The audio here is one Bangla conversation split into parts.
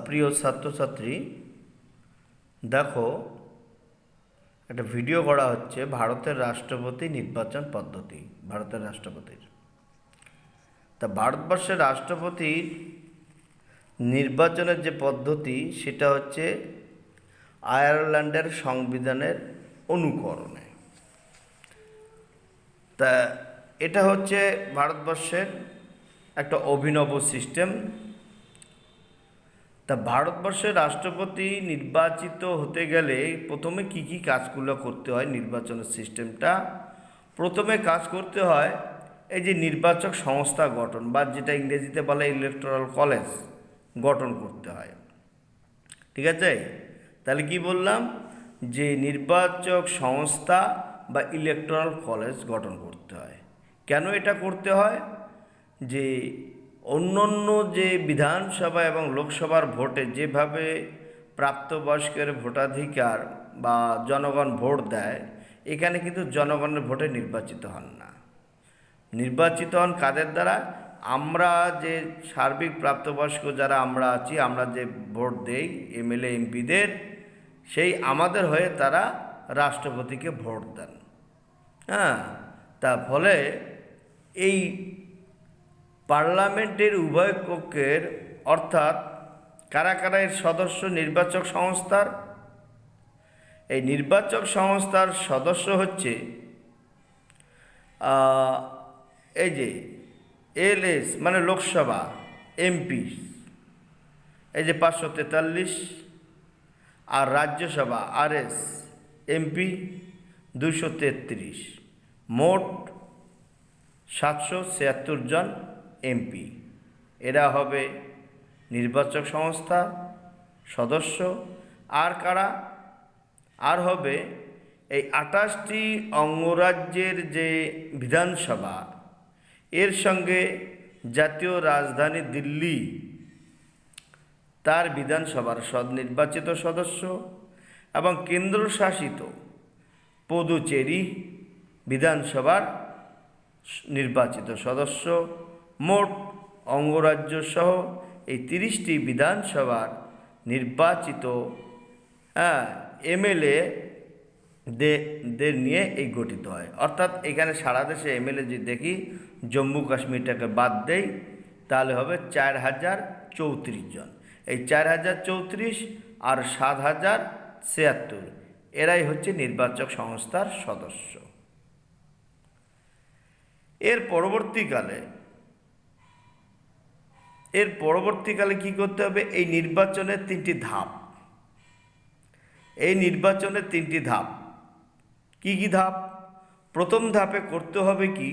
প্রিয় ছাত্রছাত্রী, দেখো, একটা ভিডিও করা হচ্ছে ভারতের রাষ্ট্রপতি নির্বাচন পদ্ধতি। ভারতের রাষ্ট্রপতির তা ভারতবর্ষের রাষ্ট্রপতির নির্বাচনের যে পদ্ধতি সেটা হচ্ছে আয়ারল্যান্ডের সংবিধানের অনুকরণে। তা এটা হচ্ছে ভারতবর্ষের একটা অভিনব সিস্টেম। তা ভারতবর্ষের রাষ্ট্রপতি নির্বাচিত হতে গেলে প্রথমে কি কি কাজগুলো করতে হয়, নির্বাচনের সিস্টেমটা প্রথমে কাজ করতে হয় এই যে নির্বাচক সংস্থা গঠন, বা যেটা ইংরেজিতে বলে ইলেকটোরাল কলেজ গঠন করতে হয়। ঠিক আছে? তাহলে কি বললাম, যে নির্বাচক সংস্থা বা ইলেকটোরাল কলেজ গঠন করতে হয়। কেন এটা করতে হয়? যে অন্যান্য যে বিধানসভা এবং লোকসভার ভোটে যেভাবে প্রাপ্তবয়স্কের ভোটাধিকার বা জনগণ ভোট দেয়, এখানে কিন্তু জনগণের ভোটে নির্বাচিত হন না। নির্বাচিত হন কাদের দ্বারা? আমরা যে সার্বিক প্রাপ্তবয়স্ক যারা আমরা আছি, আমরা যে ভোট দেই এমএলএ এমপিদের, সেই আমাদের হয়ে তারা রাষ্ট্রপতিকে ভোট দেন। হ্যাঁ, তা ফলে এই পার্লামেন্টের উভয় কক্ষের, অর্থাৎ কারা কারা এর সদস্য নির্বাচক সংস্থার? এই নির্বাচক সংস্থার সদস্য হচ্ছে এই যে এলএস মানে লোকসভা এমপি, এই যে 543, আর রাজ্যসভা আরএস এমপি 233, মোট 776 জন এমপি। এরা হবে নির্বাচক সংস্থা সদস্য। আর কারা? আর হবে এই 28টি অঙ্গরাজ্যের যে বিধানসভা, এর সঙ্গে জাতীয় রাজধানী দিল্লি তার বিধানসভার নির্বাচিত সদস্য, এবং কেন্দ্রশাসিত পুদুচেরি বিধানসভার নির্বাচিত সদস্য। মোট অঙ্গরাজ্য সহ এই 30টি বিধানসভার নির্বাচিত এমএলএ দের নিয়ে এই গঠিত হয়। অর্থাৎ এখানে সারা দেশে এমএলএ যদি দেখি, জম্মু কাশ্মীরটাকে বাদ দেই, তাহলে হবে 4034 জন। এই 4034 আর 7076, এরাই হচ্ছে নির্বাচক সংস্থার সদস্য। এর পরবর্তীকালে কি করতে হবে? এই নির্বাচনের 3টি ধাপ। এই নির্বাচনের 3টি ধাপ কি কি ধাপ? প্রথম ধাপে করতে হবে কি,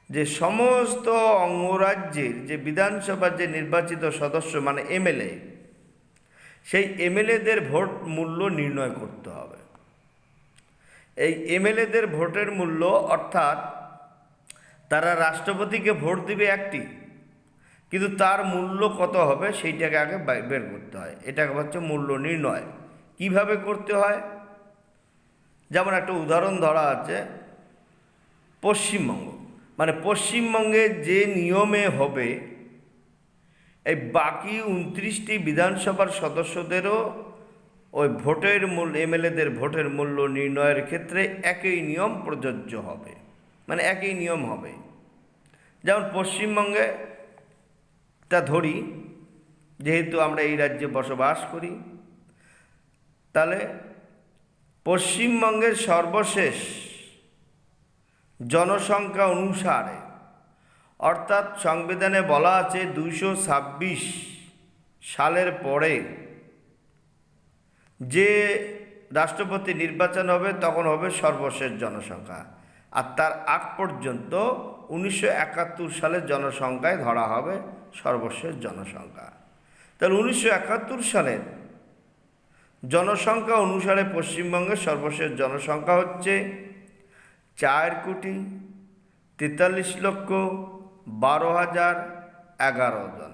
যে সমস্ত অঙ্গরাজ্যের যে বিধানসভার যে নির্বাচিত সদস্য মানে এমএলএ, সেই এমএলএদের ভোট মূল্য নির্ণয় করতে হবে। এই এমএলএদের ভোটের মূল্য, অর্থাৎ তারা রাষ্ট্রপতিকে ভোট দিবে একটি, কিন্তু তার মূল্য কত হবে সেইটাকে আগে বের করতে হয়। এটাকে হচ্ছে মূল্য নির্ণয়। কিভাবে করতে হয়? যেমন একটা উদাহরণ ধরা আছে, পশ্চিমবঙ্গ, মানে পশ্চিমবঙ্গে যে নিয়মে হবে, এই বাকি 29টি বিধানসভার সদস্যদেরও ওই ভোটের মূল্য, এমএলএদের ভোটের মূল্য নির্ণয়ের ক্ষেত্রে একই নিয়ম প্রযোজ্য হবে, মানে একই নিয়ম হবে। যেমন পশ্চিমবঙ্গে তা ধরি, যেহেতু আমরা এই রাজ্যে বসবাস করি, তাহলে পশ্চিমবঙ্গের সর্বশেষ জনসংখ্যা অনুসারে, অর্থাৎ সংবিধানে বলা আছে 226 সালের পরে যে রাষ্ট্রপতি নির্বাচন হবে তখন হবে সর্বশেষ জনসংখ্যা, আর তার আগ পর্যন্ত 1971 সালের জনসংখ্যায় ধরা হবে সর্বশেষ জনসংখ্যা। তাহলে 1971 সালের জনসংখ্যা অনুসারে পশ্চিমবঙ্গের সর্বশেষ জনসংখ্যা হচ্ছে 4,43,12,011 জন।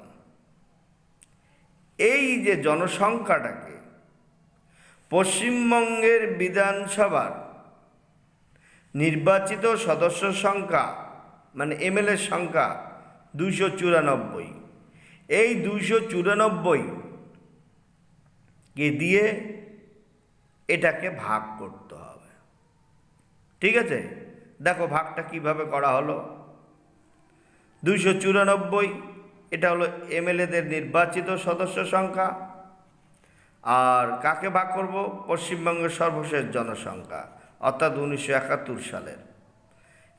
এই যে জনসংখ্যাটাকে পশ্চিমবঙ্গের বিধানসভার নির্বাচিত সদস্য সংখ্যা মানে এমএলএর সংখ্যা 294, এই 294 কে দিয়ে এটাকে ভাগ করতে হবে। ঠিক আছে, দেখো ভাগটা কিভাবে করা হলো। 294 এটা হলো এমএলএদের নির্বাচিত সদস্য সংখ্যা, আর কাকে ভাগ করব? পশ্চিমবঙ্গের সর্বশেষ জনসংখ্যা অর্থাৎ 1971 সালের।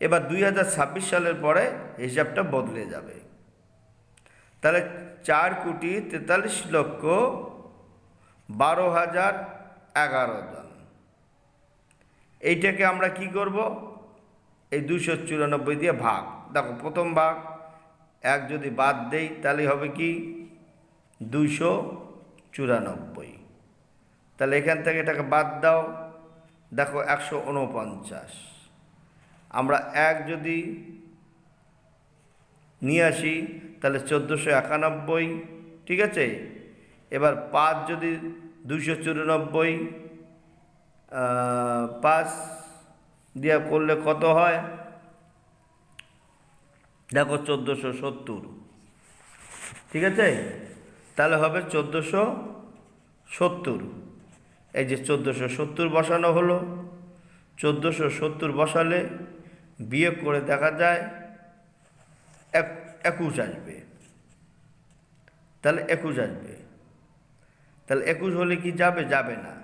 এবার 2026 সালের পরে হিসাবটা বদলে যাবে। তাহলে 4,43,12,011 জন। এইটাকে আমরা কি করব? এই 294 দিয়ে ভাগ। দেখো প্রথম ভাগ 1 যদি বাদ দেই তাহলে হবে কি 294। তাহলে এখান থেকে এটাকে বাদ দাও, দেখো 149। আমরা 1 যদি নিয়ে আসি তাহলে 1491। ঠিক আছে, এবার 5 যদি 294 5 দিয়া করলে কত হয়? দেখো 1470। ঠিক আছে, তাহলে হবে 1470। এই যে 1470 বসানো হলো। 1470 বসালে বিয়োগ করে দেখা যায় 21 আসবে। তাহলে 21 আসবে। তাহলে 21 হলে কি যাবে? যাবে না।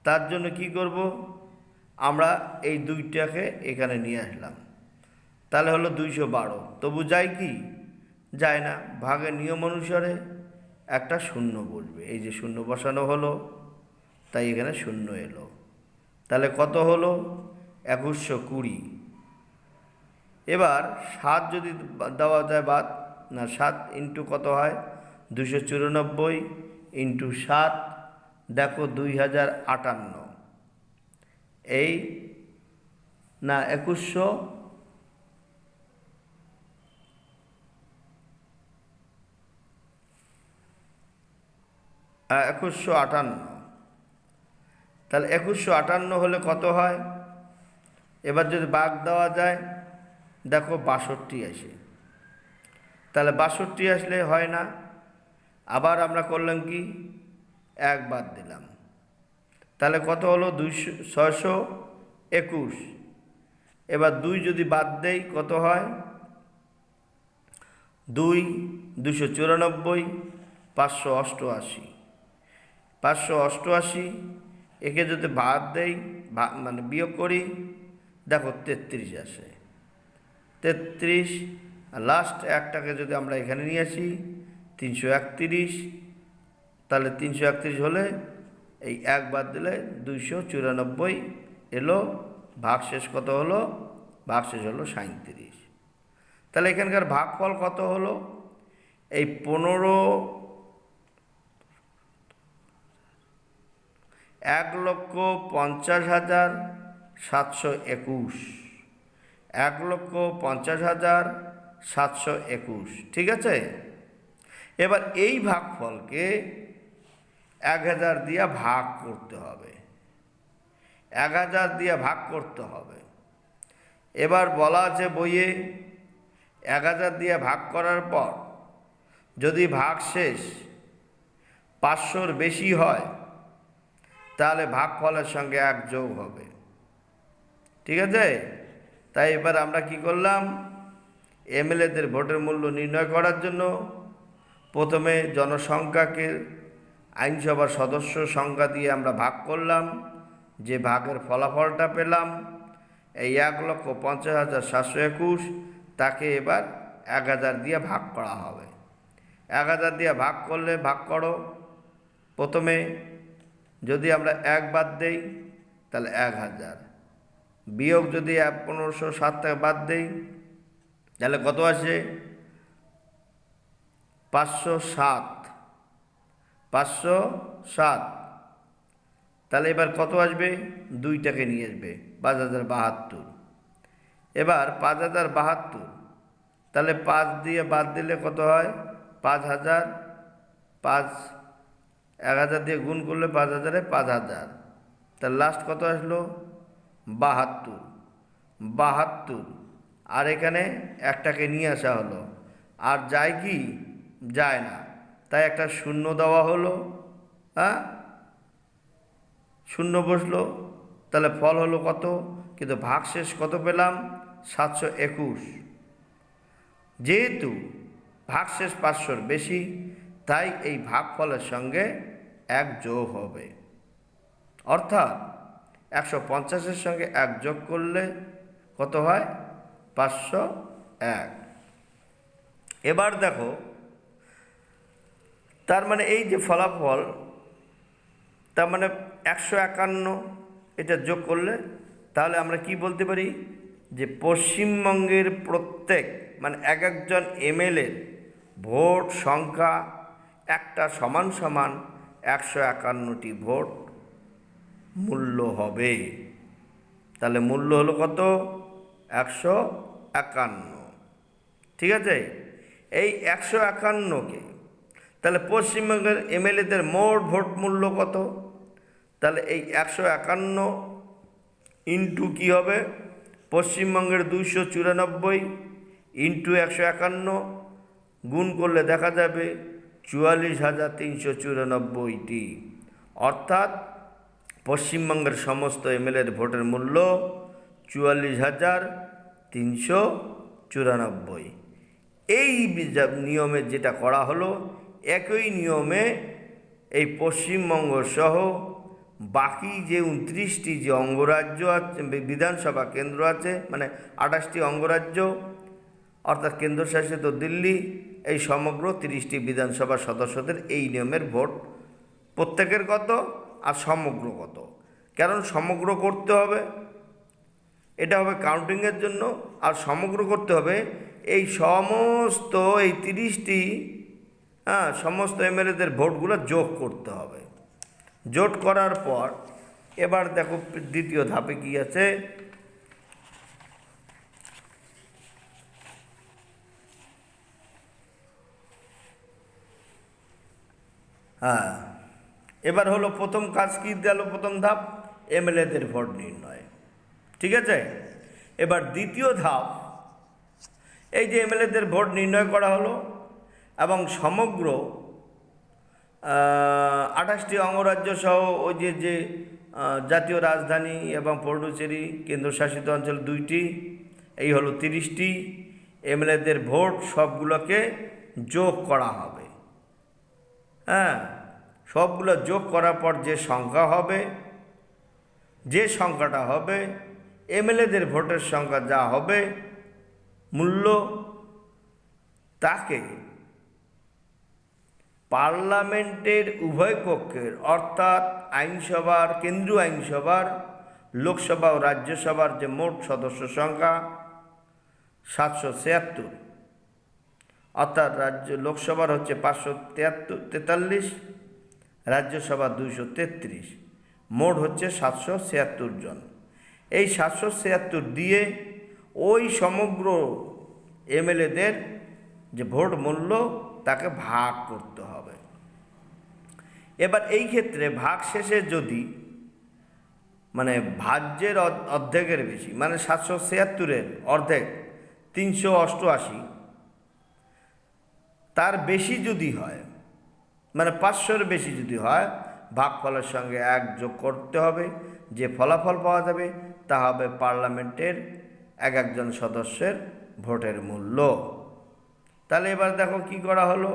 তার জন্য কি করব? আমরা এই 2টাকে এখানে নিয়ে আসলাম। তাহলে হলো 212। তবু যায় কি? যায় না। ভাগের নিয়ম অনুসারে একটা শূন্য বসবে। এই যে শূন্য বসানো হলো, তাই এখানে শূন্য এলো। তাহলে কত হলো? 2120। এবার 7 যদি দেওয়া যায় বাদ, না 7 ইন্টু কত হয়? 294 ইন্টু 7, দেখো 2058। এই না 2158। তাহলে 2158 হলে কত হয়? এবার যদি ভাগ দেওয়া যায়, দেখো 62 আসে। তাহলে 62 আসলে হয় না। আবার আমরা করলাম কি? 1 বাদ দিলাম। তাহলে কত হলো? 621। এবার 2 যদি বাদ দেই কত হয়? 294, 588। 588 একে যদি বাদ দেই, মানে বিয়োগ করি, দেখো 33 আসে। 33, আর লাস্ট একটাকে যদি আমরা এখানে নিয়ে আসি 331, তাহলে 331 হলে এই 1 বাদ দিলে 294 এলো। ভাগশেষ কত হলো? ভাগশেষ হলো 37। তাহলে এখানকার ভাগফল কত হলো? এই 1,50,721। 1,50,721। ঠিক আছে, এবার এই ভাগফলকে 1000 দিয়ে ভাগ করতে হবে। 1000 দিয়ে ভাগ করতে হবে। এবার বলা আছে বইয়ে 1000 দিয়ে ভাগ করার পর যদি ভাগশেষ 500-র বেশি হয় তাহলে ভাগফলের সঙ্গে 1 যোগ হবে। ঠিক আছে, তাই এবার আমরা কি করলাম? এমএলএদের ভোটের মূল্য নির্ণয় করার জন্য প্রথমে জনসংখ্যাকে আইনসভার সদস্য সংখ্যা দিয়ে আমরা ভাগ করলাম। যে ভাগের ফলাফলটা পেলাম এই 1,50,721, তাকে এবার 1000 দিয়ে ভাগ করা হবে। 1000 দিয়ে ভাগ করলে ভাগ করো। প্রথমে যদি আমরা 1 বাদ দেই তাহলে 1000, বিয়োগ যদি 1507 থেকে বাদ দেই তাহলে কত আসে? 507। 507। তাহলে এবার কত আসবে? 2টাকে নিয়ে আসবে, 5072। এবার 5072, তাহলে 5 দিয়ে বাদ দিলে কত হয়? 5000। 1000 দিয়ে গুণ করলে 5000-এ 5000, তাহলে লাস্ট কত আসলো? 72। 72, আর এখানে একটাকে নিয়ে আসা হলো। আর যায় কি? যায় না, তাই একটা শূন্য দেওয়া হলো। হ্যাঁ, শূন্য বসলো, তাহলে ফল হলো কত? কিন্তু ভাগশেষ কত পেলাম? 721। যেহেতু ভাগশেষ 500-র বেশি, তাই এই ভাগফলের সঙ্গে 1 যোগ হবে, অর্থাৎ 150-এর সঙ্গে 1 যোগ করলে কত হয়? 501। এবার দেখো, তার মানে এই যে ফলাফল, তার মানে 151 এটা যোগ করলে তাহলে আমরা কি বলতে পারি? যে পশ্চিমবঙ্গের প্রত্যেক মানে এক একজন এমএলএর ভোট সংখ্যা একটা সমান সমান 151টি ভোট মূল্য হবে। তাহলে মূল্য হলো কত? 151। ঠিক আছে, এই 151কে তাহলে পশ্চিমবঙ্গের এমএলএদের মোট ভোট মূল্য কত? তাহলে এই 151 ইন্টু কী হবে? পশ্চিমবঙ্গের 294 ইন্টু 151 গুণ করলে দেখা যাবে 44,394টি। অর্থাৎ পশ্চিমবঙ্গের সমস্ত এমএলএর ভোটের মূল্য 44,394। এই নিয়মে যেটা করা হলো, একই নিয়মে এই পশ্চিমবঙ্গ সহ বাকি যে 29টি যে অঙ্গরাজ্য আছে, বিধানসভা কেন্দ্র আছে, মানে 28টি অঙ্গরাজ্য অর্থাৎ কেন্দ্রশাসিত দিল্লি, এই সমগ্র 30টি বিধানসভা সদস্যদের এই নিয়মের ভোট প্রত্যেকের কত আর সমগ্র কত। কারণ সমগ্র করতে হবে, এটা হবে কাউন্টিংয়ের জন্য, আর সমগ্র করতে হবে এই সমস্ত এই 30টি সমস্ত এমএলএদের ভোটগুলো যোগ করতে হবে। জোট করার পর এবার দেখো দ্বিতীয় ধাপে কি আছে। হ্যাঁ, এবার হলো প্রথম কাজ কি গেল? প্রথম ধাপ এমএলএদের ভোট নির্ণয়। ঠিক আছে, এবার দ্বিতীয় ধাপ, এই যে এমএলএদের ভোট নির্ণয় করা হলো এবং সমগ্র 28টি অঙ্গরাজ্য সহ ওই যে জাতীয় রাজধানী এবং পৌডুচেরি কেন্দ্রশাসিত অঞ্চল 2টি, এই হলো 30টি এমএলএদের ভোট সবগুলোকে যোগ করা হবে। হ্যাঁ, সবগুলো যোগ করার পর যে সংখ্যা হবে, যে সংখ্যাটা হবে এমএলএদের ভোটের সংখ্যা যা হবে মূল্য, তাকে পার্লামেন্টের উভয় কক্ষের অর্থাৎ আইনসভার, কেন্দ্রীয় আইনসভার, লোকসভা ও রাজ্যসভার যে মোট সদস্য সংখ্যা 773, অর্থাৎ লোকসভার হচ্ছে 543, রাজ্যসভা 233, মোট হচ্ছে 776 জন। এই 776 দিয়ে ওই সমগ্র এমএলএদের যে ভোট মূল্য তাকে ভাগ করতে হবে। এবার এই ক্ষেত্রে ভাগ শেষে যদি মানে ভাজ্যের অর্ধেকের বেশি, মানে 776-এর অর্ধেক 388, তার বেশি যদি হয়, মানে 500-এর বেশি যদি হয়, ভাগফলের সঙ্গে 1 যোগ করতে হবে। যে ফলাফল পাওয়া যাবে তা হবে পার্লামেন্টের এক একজন সদস্যের ভোটের মূল্য। তাহলে এবার দেখো কি করা হলো।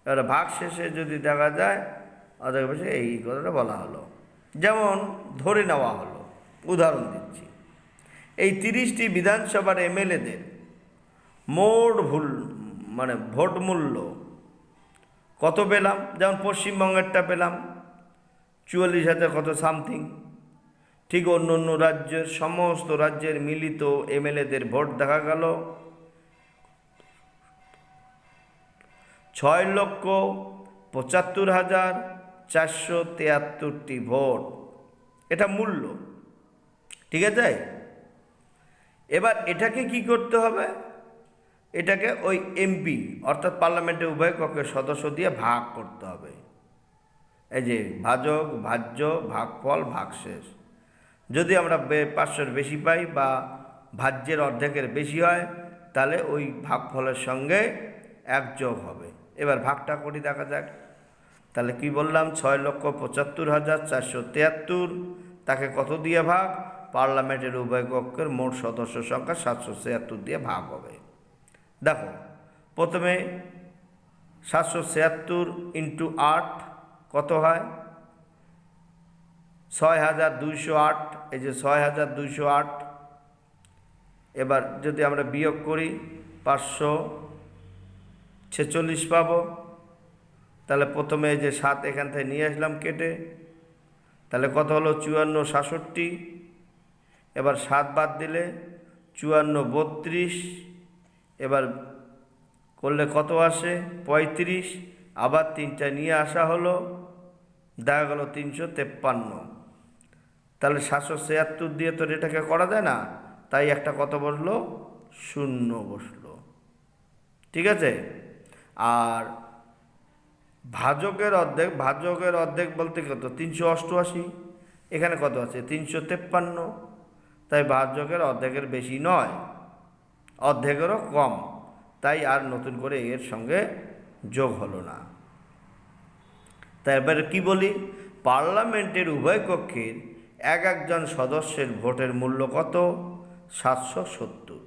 এবার ভাগ শেষে যদি দেখা যায় অর্ধেক বেশি, এই কথাটা বলা হলো। যেমন ধরে নেওয়া হলো, উদাহরণ দিচ্ছি, এই 30টি বিধানসভার এমএলএদের মোট ভোট মূল্য কত পেলাম? যেমন পশ্চিমবঙ্গেরটা পেলাম 44,000 কত সামথিং। ঠিক অন্য অন্য রাজ্যের সমস্ত রাজ্যের মিলিত এমএলএদের ভোট দেখা গেল 6,75,473টি ভোট, এটা মূল্য। ঠিক আছে, এবার এটাকে কি করতে হবে? এটাকে ওই এমপি অর্থাৎ পার্লামেন্টের উভয় কক্ষের সদস্য দিয়ে ভাগ করতে হবে। এই যে ভাজক, ভাজ্য, ভাগফল, ভাগশেষ। যদি আমরা 500-এর বেশি পাই বা ভাজ্যের অর্ধেকের বেশি হয়, তাহলে ওই ভাগফলের সঙ্গে এক যোগ হবে। এবার ভাগটা করি দেখা যাক। তাহলে কি বললাম, 6,75,473, তাকে কত দিয়ে ভাগ, পার্লামেন্টের উভয় কক্ষের মোট সদস্য সংখ্যা 776 দিয়ে ভাগ হবে। দেখো প্রথমে 776 ইন্টু 8 কত হয়, 6,208, এই যে 6,208। এবার যদি আমরা বিয়োগ করি 546 পাবো। তাহলে প্রথমে এই যে 7 এখান থেকে নিয়ে আসলাম কেটে, তাহলে কত হলো 54,66। এবার 7 বাদ দিলে 54,32, এবার করলে কত আসে 35। আবার 3টা নিয়ে আসা হলো, দেখা গেল 353। তাহলে 776 দিয়ে তো এটাকে করা যায় না, তাই একটা কত বসলো, 0 বসলো। ঠিক আছে। আর ভাজকের অর্ধেক বলতে কত, 388, এখানে কত আছে 353, তাই ভাজকের অর্ধেকের বেশি নয়, অর্ধেকেরও কম, তাই আর নতুন করে এর সঙ্গে যোগ হলো না। তাই এবারে কি বলি, পার্লামেন্টের উভয় কক্ষের এক একজন সদস্যের ভোটের মূল্য কত, 770।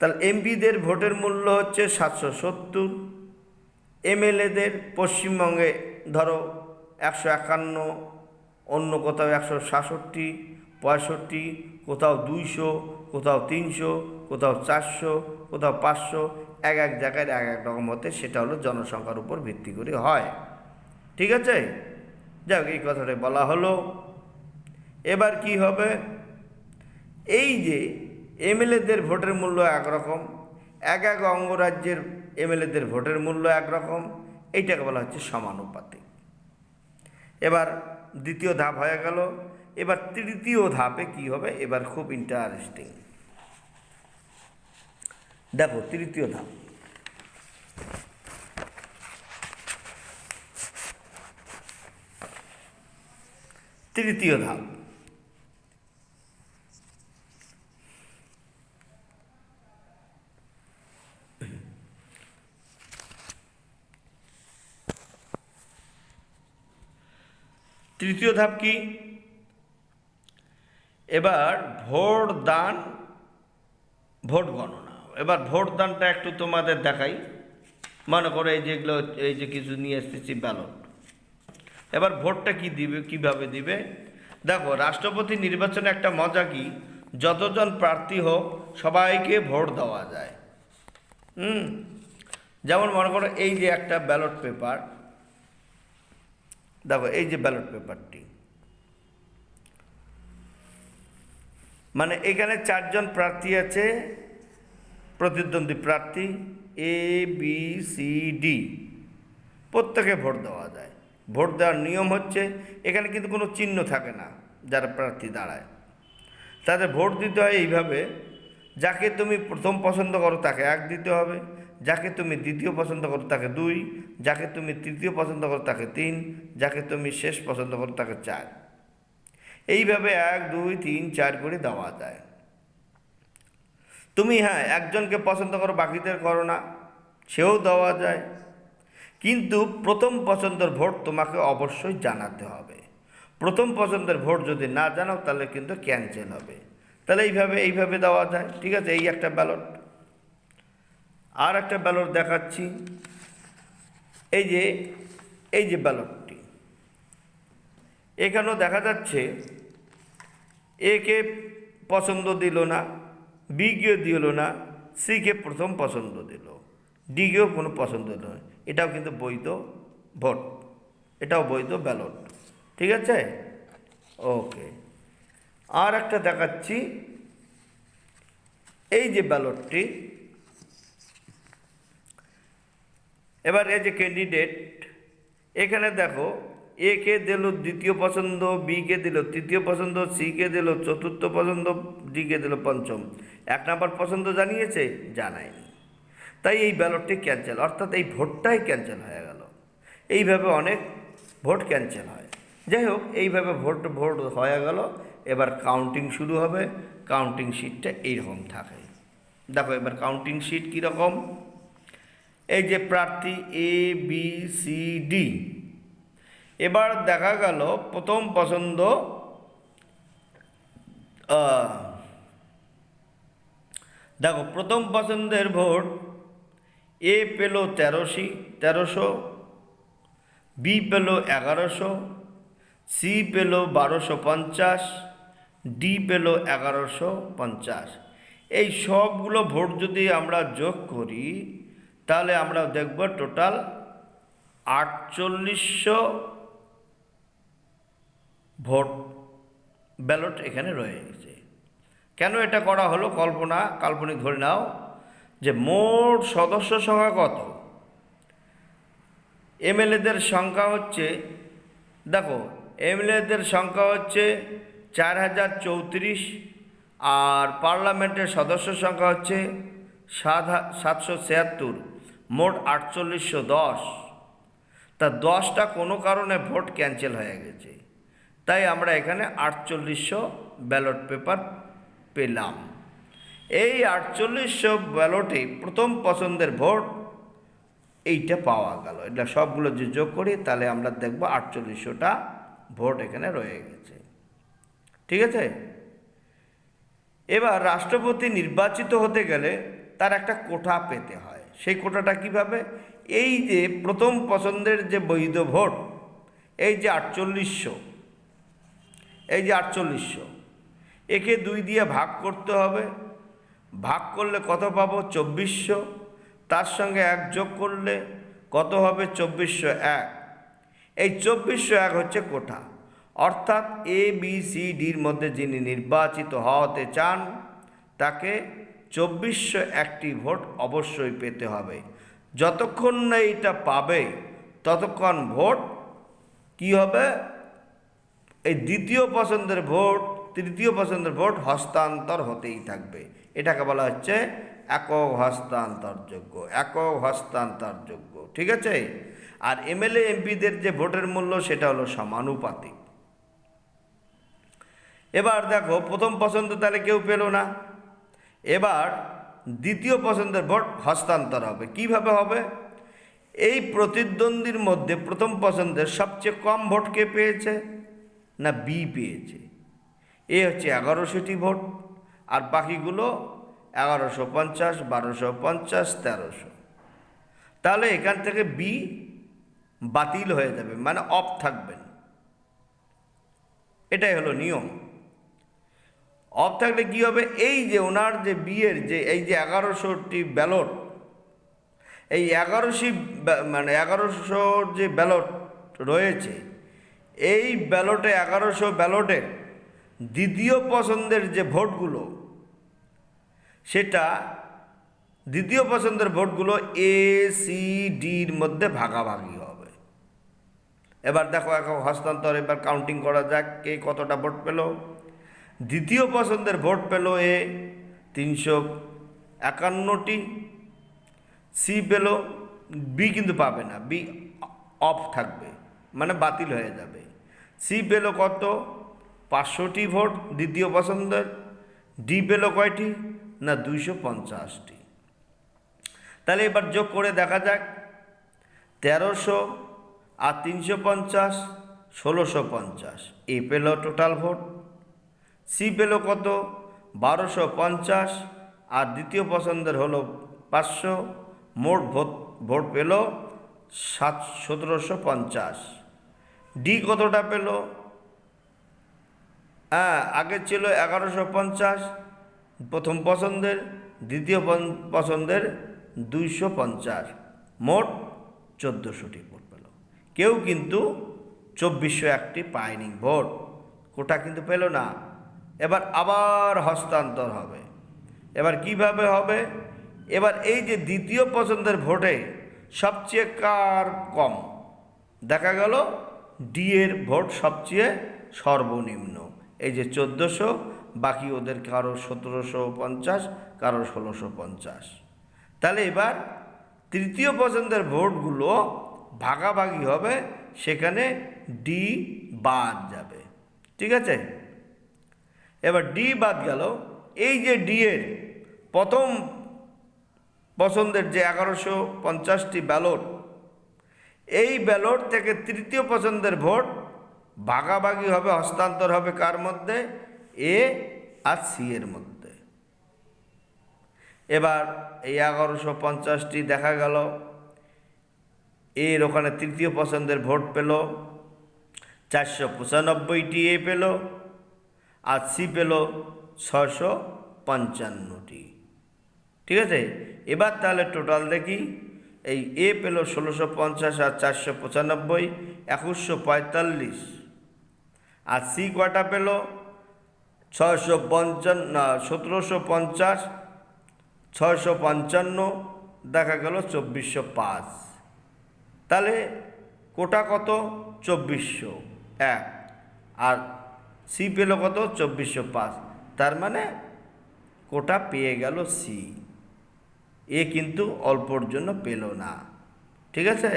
তাহলে এমপিদের ভোটের মূল্য হচ্ছে 770, এমএলএদের পশ্চিমবঙ্গে ধরো 151, অন্য কোথাও 166, 65, কোথাও 200, কোথাও 300, কোথাও 400, কোথাও 500, এক এক জায়গায় এক এক রকম হতে, সেটা হলো জনসংখ্যার উপর ভিত্তি করে হয়। ঠিক আছে, যাক এই কথাটা বলা হলো। এবার কি হবে, এই যে এমএলএদের ভোটের মূল্য একরকম, এক এক অঙ্গরাজ্যের এমএলএদের ভোটের মূল্য একরকম, এইটাকে বলা হচ্ছে সমানুপাতিক। এবার দ্বিতীয় ধাপ হয়ে গেল। এবার তৃতীয় ধাপে কি হবে, এবার খুব ইন্টারেস্টিং। দেখো তৃতীয় ধাপ, তৃতীয় ধাপ তৃতীয় ধাপ কি, এবার ভোট দান, ভোট গণনা। এবার ভোট দানটা একটু তোমাদের দেখাই। মনে করো এই যেগুলো, এই যে কিছু নিয়ে এসেছি ব্যালট। এবার ভোটটা কি দিবে, কিভাবে দিবে, দেখো রাষ্ট্রপতি নির্বাচনে একটা মজা কি, যতজন প্রার্থী হোক সবাইকে ভোট দেওয়া যায়। যেমন মনে করো এই যে একটা ব্যালট পেপার, দেখো এই যে ব্যালট পেপারটি, মানে এখানে 4 জন প্রার্থী আছে, প্রতিদ্বন্দ্বী প্রার্থী এ বি সি ডি, প্রত্যেকে ভোট দেওয়া যায়। ভোট দেওয়ার নিয়ম হচ্ছে, এখানে কিন্তু কোনো চিহ্ন থাকে না, যারা প্রার্থী দাঁড়ায় তাদের ভোট দিতে হয় এইভাবে, যাকে তুমি প্রথম পছন্দ করো তাকে 1 দিতে হবে, যাকে তুমি দ্বিতীয় পছন্দ করো তাকে 2, যাকে তুমি তৃতীয় পছন্দ করো তাকে 3, যাকে তুমি শেষ পছন্দ করো তাকে 4। এইভাবে 1 2 3 4 করে দেওয়া যায়। তুমি হ্যাঁ একজনকে পছন্দ করো, বাকিদের করো না, সেও দেওয়া যায়। কিন্তু প্রথম পছন্দের ভোট তোমাকে অবশ্যই জানাতে হবে। প্রথম পছন্দের ভোট যদি না জানাও তাহলে কিন্তু ক্যান্সেল হবে। তাহলে এইভাবে দেওয়া যায়। ঠিক আছে, এই একটা ব্যালট। আর একটা ব্যালট দেখাচ্ছি, এই যে ব্যালটটি, এখানেও দেখা যাচ্ছে একে পছন্দ দিল না, বিকেও দিল না, সিকে প্রথম পছন্দ দিল, ডিকেও কোনো পছন্দ নয়। এটাও কিন্তু বৈধ ভোট, এটাও বৈধ ব্যালট। ঠিক আছে, ওকে। আর একটা দেখাচ্ছি, এই যে ব্যালটটি, এবার এই যে ক্যান্ডিডেট, এখানে দেখো এ কে দিল দ্বিতীয় পছন্দ, বি কে দিল তৃতীয় পছন্দ, সি কে দিল চতুর্থ পছন্দ, ডি কে দিল পঞ্চম। 1 নম্বর পছন্দ জানিয়েছে, জানায়নি, তাই এই ব্যালটটি ক্যান্সেল, অর্থাৎ এই ভোটটাই ক্যান্সেল হয়ে গেল। এইভাবে অনেক ভোট ক্যান্সেল হয়। যাই হোক, এইভাবে ভোট হয়ে গেল। এবার কাউন্টিং শুরু হবে। কাউন্টিং শিটটা এইরকম থাকে। দেখো এবার কাউন্টিং শিট কীরকম, এই যে প্রার্থী এ বি সি ডি। এবার দেখা গেল প্রথম পছন্দ দেখো প্রথম পছন্দের ভোট এ পেল 1300, বি পেল 1100, সি পেল 1250, ডি পেল 1150। এই সবগুলো ভোট যদি আমরা যোগ করি তাহলে আমরা দেখব টোটাল 4800 ভোট ব্যালট এখানে রয়ে গেছে। কেন এটা করা হলো? কাল্পনিক ধরে নাও যে মোট সদস্য সংখ্যা কত। এমএলএদের সংখ্যা হচ্ছে, দেখো এমএলএদের সংখ্যা হচ্ছে 4034, আর পার্লামেন্টের সদস্য সংখ্যা হচ্ছে 776, মোট 4810। তা 10টা কোনো কারণে ভোট ক্যান্সেল হয়ে গেছে, তাই আমরা এখানে 4800 ব্যালট পেপার পেলাম। এই 4800 ব্যালটে প্রথম পছন্দের ভোট এইটা পাওয়া গেল। এটা সবগুলো যে যোগ করি তাহলে আমরা দেখব 4800টা ভোট এখানে রয়ে গেছে। ঠিক আছে। এবার রাষ্ট্রপতি নির্বাচিত হতে গেলে তার একটা কোটা পেতে হয়। সেই কোটাটা কিভাবে? এই যে প্রথম পছন্দের যে বৈধ ভোট, এই যে 4800, এই যে 4800, একে 2 দিয়ে ভাগ করতে হবে। ভাগ করলে কত পাবো? 2400। তার সঙ্গে 1 যোগ করলে কত হবে? 2401। এই 2401 হচ্ছে কোটা। অর্থাৎ এ বি সি ডির মধ্যে যিনি নির্বাচিত হতে চান তাকে 2401টি ভোট অবশ্যই পেতে হবে। যতক্ষণ না এইটা পাবে ততক্ষণ ভোট কি হবে? এই দ্বিতীয় পছন্দের ভোট, তৃতীয় পছন্দের ভোট হস্তান্তর হতেই থাকবে। এটাকে বলা হচ্ছে একক হস্তান্তরযোগ্য, একক হস্তান্তরযোগ্য। ঠিক আছে। আর এমএলএ এমপিদের যে ভোটের মূল্য সেটা হলো সমানুপাতিক। এবার দেখো প্রথম পছন্দ তাহলে কেউ পেল না। এবার দ্বিতীয় পছন্দের ভোট হস্তান্তর হবে। কিভাবে হবে? এই প্রতিদ্বন্দ্বীর মধ্যে প্রথম পছন্দের সবচেয়ে কম ভোট কে পেয়েছে? না বি পেয়েছে। এ হচ্ছে 1100টি ভোট, আর বাকিগুলো 1150, 1250, 1300। তাহলে এখান থেকে বি বাতিল হয়ে যাবে, মানে অফ থাকবেন। এটাই হলো নিয়ম। অফ থাকলে কি হবে? এই যে ওনার যে বিয়ের যে এই যে 1100টি ব্যালট, এই 1100 যে ব্যালট রয়েছে, এই ব্যালটে 1100 ব্যালটের দ্বিতীয় পছন্দের যে ভোটগুলো, সেটা দ্বিতীয় পছন্দের ভোটগুলো এ সি ডির মধ্যে ভাগাভাগি হবে। এবার দেখো একক হস্তান্তর, এবার কাউন্টিং করা যাক কে কতটা ভোট পেল। দ্বিতীয় পছন্দের ভোট পেল এ 351টি, সি পেল, বি কিন্তু পাবে না, বি অফ থাকবে, মানে বাতিল হয়ে যাবে। সি পেল কত? 500টি ভোট দ্বিতীয় পছন্দের। ডি পেল কয়টি? না 250টি। তাহলে এবার যোগ করে দেখা যাক, 1300 আর 350, 1650। এ পেল টোটাল ভোট। সি পেল কত? 1250, আর দ্বিতীয় পছন্দের হলো 500। মোট ভোট পেল 1750। ডি কতটা পেল? আগে ছিল 1150 প্রথম পছন্দের, দ্বিতীয় পছন্দের 250, মোট 1400টি ভোট পেল। কেউ কিন্তু 2401টি পায়নি ভোট, কোটা কিন্তু পেল না। এবার আবার হস্তান্তর হবে। এবার কিভাবে হবে? এবার এই যে দ্বিতীয় পছন্দের ভোটে সবচেয়ে কার কম? দেখা গেল ডি এর ভোট সবচেয়ে সর্বনিম্ন, এই যে 1400, বাকি ওদের কারো 1750, কারো 1650। তাহলে এবার তৃতীয় পছন্দের ভোটগুলো ভাগাভাগি হবে, সেখানে ডি বাদ যাবে। ঠিক আছে। এবার ডি বাদ গেল। এই যে ডি এর প্রথম পছন্দের যে 1150টি ব্যালট, এই ব্যালট থেকে তৃতীয় পছন্দের ভোট ভাগাভাগি হবে, হস্তান্তর হবে কার মধ্যে? এ আর সি এর মধ্যে। এবার এই 1150টি দেখা গেল এর ওখানে তৃতীয় পছন্দের ভোট পেল 495টি, এ পেল, আর সি পেল 655টি। ঠিক আছে, এবার তাহলে টোটাল দেখি। এই এ পেল 1650 আর 495, 2145, আর সি কয়টা পেল? 1750, 655, দেখা গেল 2405। তাহলে কোটা কত? 2401। আর সি পেল কত? 2405। তার মানে কোটা পেয়ে গেল সি, এ কিন্তু অল্পর জন্য পেল না। ঠিক আছে,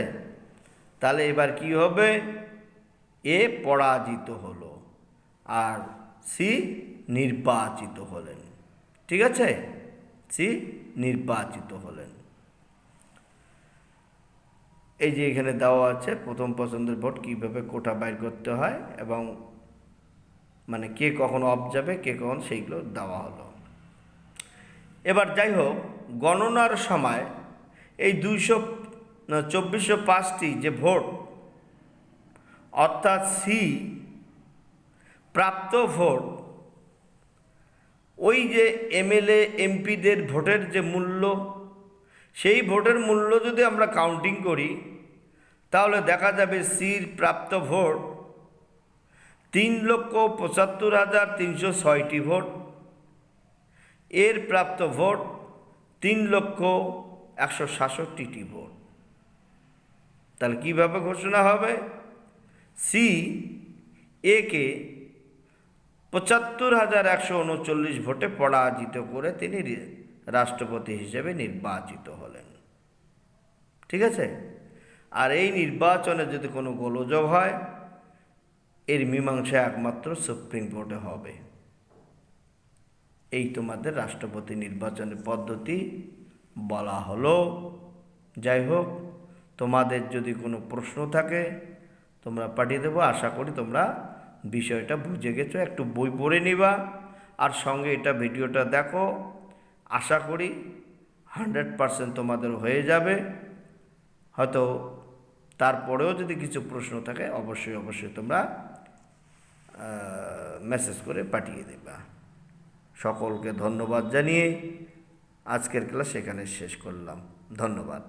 তাহলে এবার কি হবে? এ পরাজিত হলো আর সি নির্বাচিত হলেন। ঠিক আছে, সি নির্বাচিত হলেন। এই যে এখানে দেওয়া আছে প্রথম পছন্দের ভোট কীভাবে কোটা বাইর করতে হয়, এবং মানে কে কখন অফ যাবে, কে কখন, সেইগুলো দেওয়া হলো। এবার যাই হোক, গণনার সময় এই 2405টি যে ভোট, অর্থাৎ সি প্রাপ্ত ভোট, ওই যে এমএলএ এমপিদের ভোটের যে মূল্য, সেই ভোটের মূল্য যদি আমরা কাউন্টিং করি, তাহলে দেখা যাবে সির প্রাপ্ত ভোট 3,75,306টি ভোট, এর প্রাপ্ত ভোট 3,166টি ভোট। তাহলে কীভাবে ঘোষণা হবে? সি একে 75,139 ভোটে পরাজিত করে তিনি রাষ্ট্রপতি হিসেবে নির্বাচিত হলেন। ঠিক আছে, আর এই নির্বাচনে যদি কোনো গোলযোগ হয়, এর মীমাংসা একমাত্র সুপ্রিম কোর্টে হবে। এই তোমাদের রাষ্ট্রপতি নির্বাচনের পদ্ধতি বলা হলো। যাই হোক, তোমাদের যদি কোনো প্রশ্ন থাকে তোমরা পাঠিয়ে দেবো। আশা করি তোমরা বিষয়টা বুঝে গেছো। একটু বই পড়ে নিবা আর সঙ্গে এটা ভিডিওটা দেখো। আশা করি 100% তোমাদের হয়ে যাবে। হয়তো তারপরেও যদি কিছু প্রশ্ন থাকে অবশ্যই তোমরা মেসেজ করে পাঠিয়ে দেবা। সকলকে ধন্যবাদ জানিয়ে আজকের ক্লাস এখানে শেষ করলাম। ধন্যবাদ।